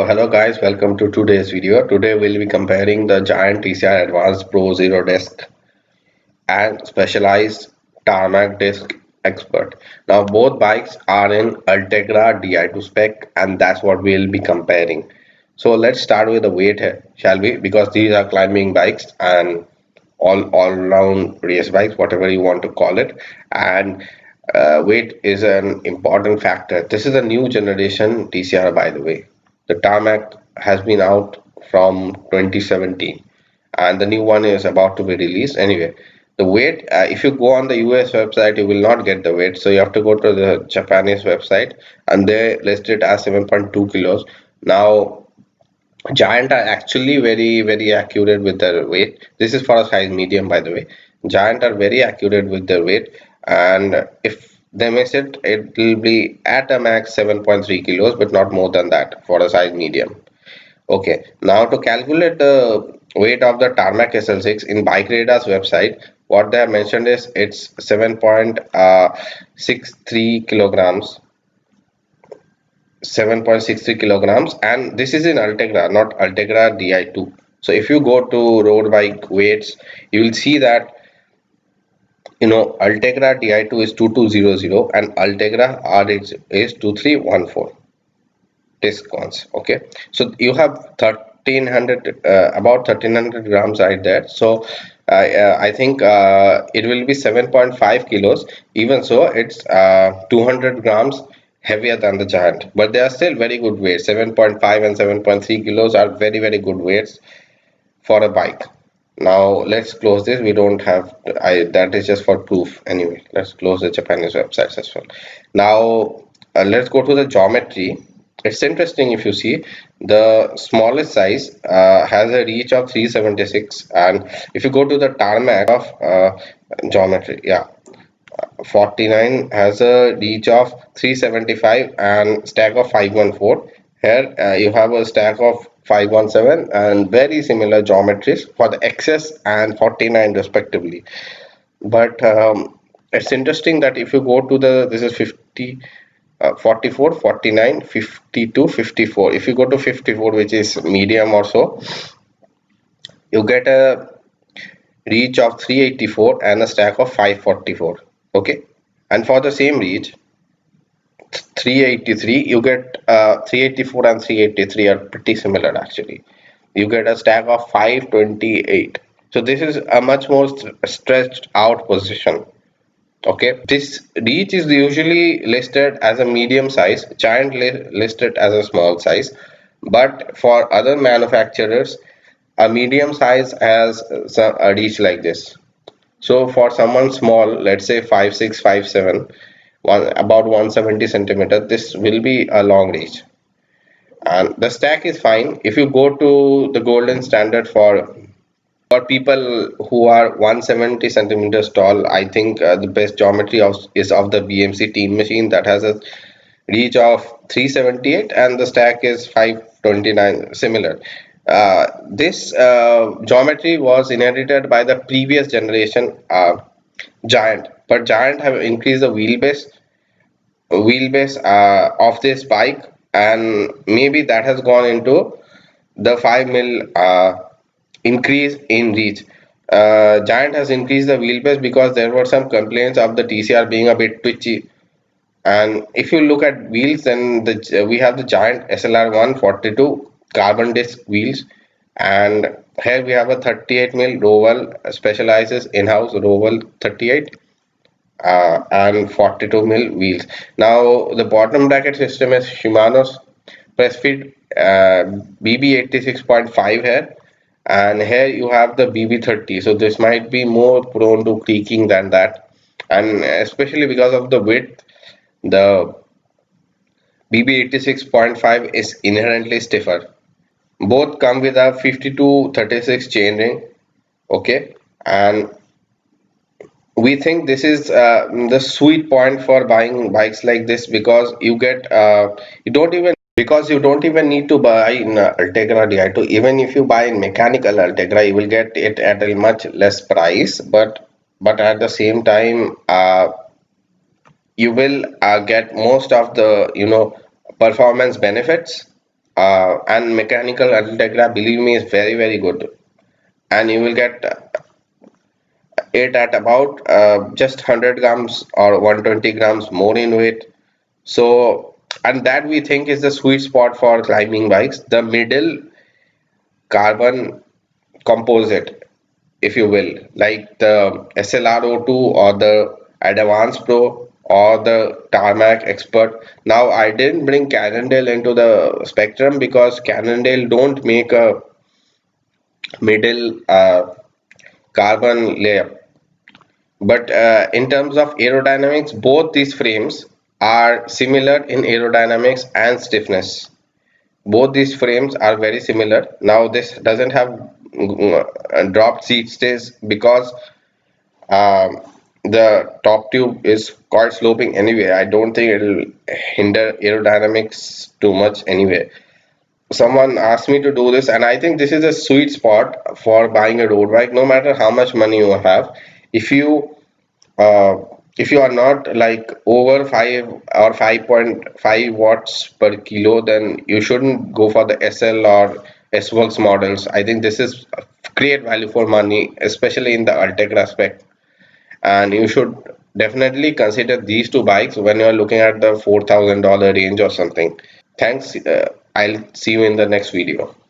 Hello guys, welcome to today's video. Today we'll be comparing the Giant TCR Advanced Pro Zero Disc and Specialized Tarmac Disc Expert. Now both bikes are in Ultegra di2 spec and that's what we'll be comparing. So let's start with the weight here, shall we? Because these are climbing bikes and all-round race bikes, whatever you want to call it. And weight is an important factor. This is a new generation TCR, by the way. The tarmac has been out from 2017 and the new one is about to be released. Anyway, the weight, if you go on the US website, you will not get the weight. So you have to go to the Japanese website and they list it as 7.2 kilos. Now, Giant are actually very accurate with their weight. This is for a size medium, by the way. Giant are very accurate with their weight, and if they miss it, it will be at a max 7.3 kilos, but not more than that for a size medium. Okay, now to calculate the weight of the Tarmac SL6 in Bike Radar's website, what they have mentioned is it's 7.63 kilograms 7.63 kilograms, and this is in Ultegra, not Ultegra di2. So if you go to road bike weights, you will see that Ultegra di2 is 2200 and Ultegra RH is 2314 discounts. Okay, so you have 1300 about 1300 grams right there. So I think it will be 7.5 kilos. Even so, it's 200 grams heavier than the Giant, but they are still very good weights. 7.5 and 7.3 kilos are very good weights for a bike. Now let's close this. We don't have that is just for proof. Anyway, let's close the Japanese websites as well. Now let's go to the geometry. It's interesting. If you see, the smallest size has a reach of 376, and if you go to the tarmac of geometry, yeah, 49 has a reach of 375 and stack of 514. Here you have a stack of 517 and very similar geometries for the XS and 49 respectively. But it's interesting that if you go to the, this is 50, 44, 49, 52, 54. If you go to 54, which is medium or so, you get a reach of 384 and a stack of 544. Okay, and for the same reach 383, you get 384 and 383 are pretty similar actually. You get a stack of 528. So this is a much more stretched out position. Okay, this reach is usually listed as a medium size, Giant listed as a small size, but for other manufacturers a medium size has a reach like this. So for someone small, let's say 5'6", 5'7", about 170 centimeter, this will be a long reach. And the stack is fine. If you go to the golden standard for people who are 170 centimeters tall, I think the best geometry is of the BMC Team Machine that has a reach of 378 and the stack is 529, similar. This geometry was inherited by the previous generation Giant, but Giant have increased the wheelbase of this bike, and maybe that has gone into the 5 mil increase in reach. Giant has increased the wheelbase because there were some complaints of the TCR being a bit twitchy. And if you look at wheels, then we have the Giant SLR 142 carbon disc wheels, and here we have a 38 mil Roval, specializes in-house Roval 38 and 42 mil wheels. Now the bottom bracket system is Shimano's press feed BB86.5 here, and here you have the BB30. So this might be more prone to creaking than that, and especially because of the width, the BB86.5 is inherently stiffer. Both come with a 52-36 chainring. Okay, and we think this is the sweet point for buying bikes like this, because you don't even need to buy in Ultegra di2. Even if you buy in mechanical Ultegra, you will get it at a much less price, but at the same time you will get most of the performance benefits and mechanical Ultegra, believe me, is very very good, and you will get it at about just 100 grams or 120 grams more in weight. So, and that we think is the sweet spot for climbing bikes, the middle carbon composite, if you will, like the SLR02 or the Advanced Pro or the Tarmac Expert. Now, I didn't bring Cannondale into the spectrum because Cannondale don't make a middle carbon layer. But in terms of aerodynamics, both these frames are similar in aerodynamics and stiffness. Both these frames are very similar. Now this doesn't have dropped seat stays because um, the top tube is quite sloping anyway. I don't think it'll hinder aerodynamics too much anyway. Someone asked me to do this, and I think this is a sweet spot for buying a road bike. No matter how much money you have, if you uh, if you are not like over 5 or 5.5 watts per kilo, then you shouldn't go for the SL or S Works models. I think this is great value for money, especially in the Ultegra spec. And you should definitely consider these two bikes when you are looking at the $4,000 range or something. Thanks. I'll see you in the next video.